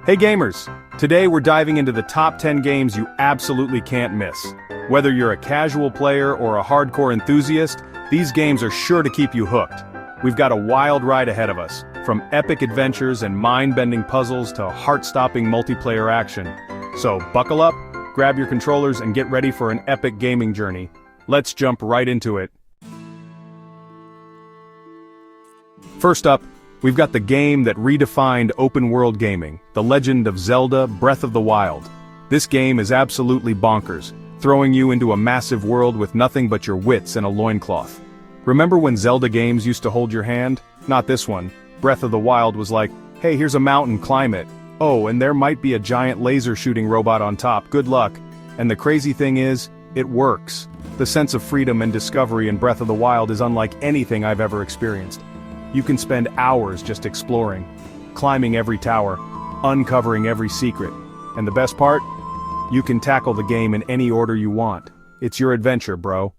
Hey gamers! Today we're diving into the top 10 games you absolutely can't miss. Whether you're a casual player or a hardcore enthusiast, these games are sure to keep you hooked. We've got a wild ride ahead of us, from epic adventures and mind-bending puzzles to heart-stopping multiplayer action. So buckle up, grab your controllers and get ready for an epic gaming journey. Let's jump right into it. First up, we've got the game that redefined open-world gaming, The Legend of Zelda: Breath of the Wild. This game is absolutely bonkers, throwing you into a massive world with nothing but your wits and a loincloth. Remember when Zelda games used to hold your hand? Not this one. Breath of the Wild was like, hey, here's a mountain, climb it. Oh, and there might be a giant laser-shooting robot on top, good luck. And the crazy thing is, it works. The sense of freedom and discovery in Breath of the Wild is unlike anything I've ever experienced. You can spend hours just exploring, climbing every tower, uncovering every secret. And the best part? You can tackle the game in any order you want. It's your adventure, bro.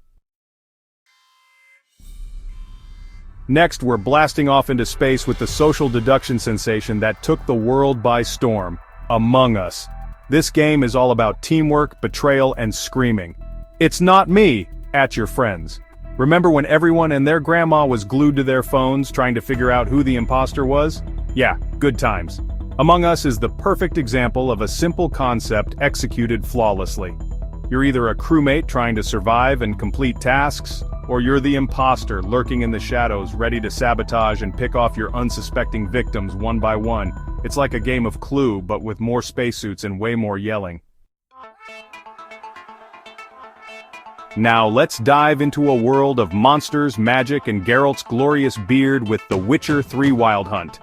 Next, we're blasting off into space with the social deduction sensation that took the world by storm, Among Us. This game is all about teamwork, betrayal, and screaming. It's not me, at your friends. Remember when everyone and their grandma was glued to their phones trying to figure out who the imposter was? Yeah, good times. Among Us is the perfect example of a simple concept executed flawlessly. You're either a crewmate trying to survive and complete tasks, or you're the imposter lurking in the shadows ready to sabotage and pick off your unsuspecting victims one by one. It's like a game of Clue, but with more spacesuits and way more yelling. Now let's dive into a world of monsters, magic, and Geralt's glorious beard with The Witcher 3 Wild Hunt.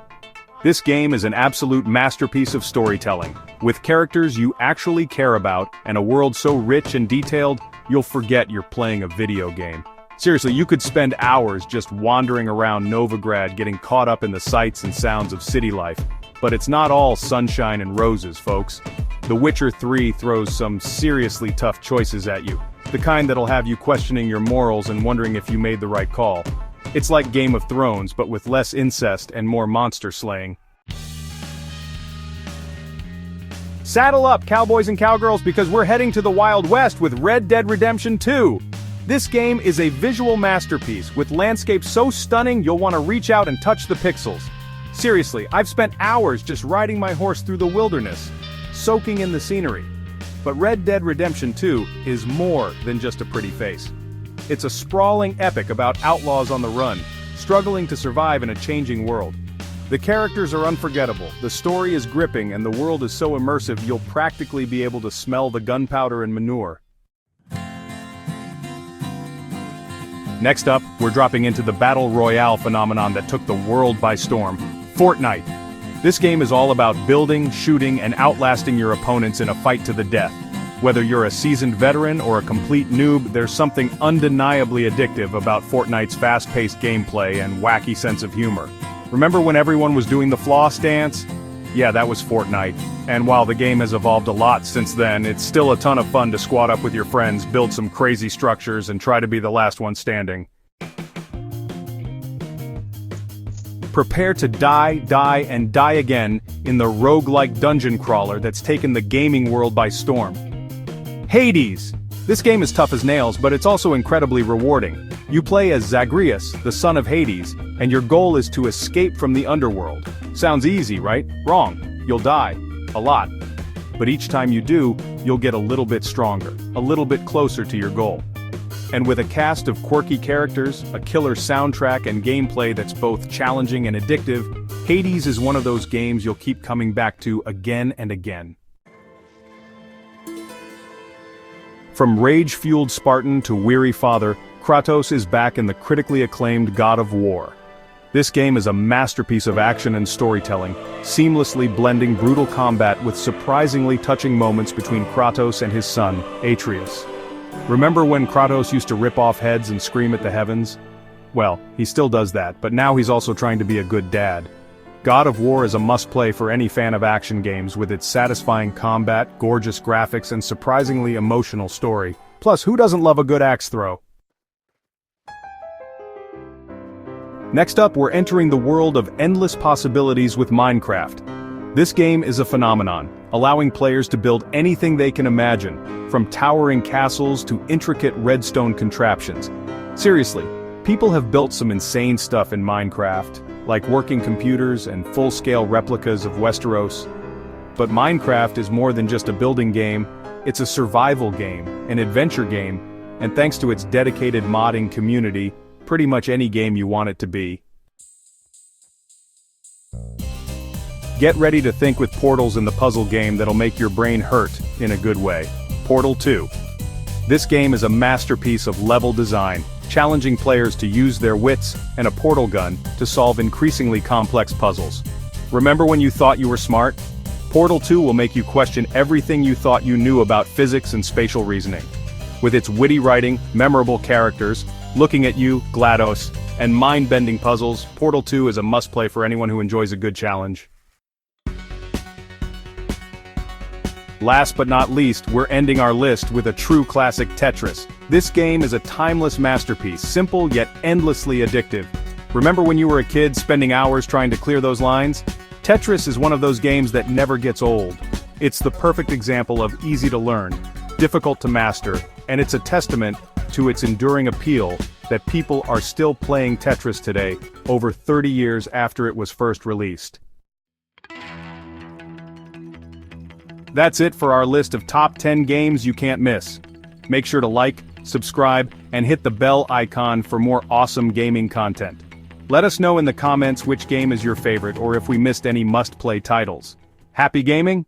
This game is an absolute masterpiece of storytelling, with characters you actually care about and a world so rich and detailed, you'll forget you're playing a video game. Seriously, you could spend hours just wandering around Novigrad getting caught up in the sights and sounds of city life. But it's not all sunshine and roses, folks. The Witcher 3 throws some seriously tough choices at you. The kind that'll have you questioning your morals and wondering if you made the right call. It's like Game of Thrones, but with less incest and more monster slaying. Saddle up, cowboys and cowgirls, because we're heading to the Wild West with Red Dead Redemption 2. This game is a visual masterpiece, with landscapes so stunning you'll want to reach out and touch the pixels. Seriously, I've spent hours just riding my horse through the wilderness, soaking in the scenery. But Red Dead Redemption 2 is more than just a pretty face. It's a sprawling epic about outlaws on the run, struggling to survive in a changing world. The characters are unforgettable, the story is gripping, and the world is so immersive you'll practically be able to smell the gunpowder and manure. Next up, we're dropping into the Battle Royale phenomenon that took the world by storm, Fortnite. This game is all about building, shooting, and outlasting your opponents in a fight to the death. Whether you're a seasoned veteran or a complete noob, there's something undeniably addictive about Fortnite's fast-paced gameplay and wacky sense of humor. Remember when everyone was doing the floss dance? Yeah, that was Fortnite. And while the game has evolved a lot since then, it's still a ton of fun to squad up with your friends, build some crazy structures, and try to be the last one standing. Prepare to die, and die again in the roguelike dungeon crawler that's taken the gaming world by storm. Hades! This game is tough as nails, but it's also incredibly rewarding. You play as Zagreus, the son of Hades, and your goal is to escape from the underworld. Sounds easy, right? Wrong. You'll die. A lot. But each time you do, you'll get a little bit stronger, a little bit closer to your goal. And with a cast of quirky characters, a killer soundtrack, and gameplay that's both challenging and addictive, Hades is one of those games you'll keep coming back to again and again. From rage-fueled Spartan to weary father, Kratos is back in the critically acclaimed God of War. This game is a masterpiece of action and storytelling, seamlessly blending brutal combat with surprisingly touching moments between Kratos and his son, Atreus. Remember when Kratos used to rip off heads and scream at the heavens? Well, he still does that, but now he's also trying to be a good dad. God of War is a must-play for any fan of action games with its satisfying combat, gorgeous graphics, and surprisingly emotional story. Plus, who doesn't love a good axe throw? Next up, we're entering the world of endless possibilities with Minecraft. This game is a phenomenon, allowing players to build anything they can imagine, from towering castles to intricate redstone contraptions. Seriously, people have built some insane stuff in Minecraft, like working computers and full-scale replicas of Westeros. But Minecraft is more than just a building game, it's a survival game, an adventure game, and thanks to its dedicated modding community, pretty much any game you want it to be. Get ready to think with portals in the puzzle game that'll make your brain hurt, in a good way. Portal 2. This game is a masterpiece of level design, challenging players to use their wits and a portal gun to solve increasingly complex puzzles. Remember when you thought you were smart? Portal 2 will make you question everything you thought you knew about physics and spatial reasoning. With its witty writing, memorable characters, looking at you, GLaDOS, and mind-bending puzzles, Portal 2 is a must-play for anyone who enjoys a good challenge. Last but not least, we're ending our list with a true classic, Tetris. This game is a timeless masterpiece, simple yet endlessly addictive. Remember when you were a kid spending hours trying to clear those lines? Tetris is one of those games that never gets old. It's the perfect example of easy to learn, difficult to master, and it's a testament to its enduring appeal that people are still playing Tetris today, over 30 years after it was first released. That's it for our list of top 10 games you can't miss. Make sure to like, subscribe, and hit the bell icon for more awesome gaming content. Let us know in the comments which game is your favorite or if we missed any must-play titles. Happy gaming?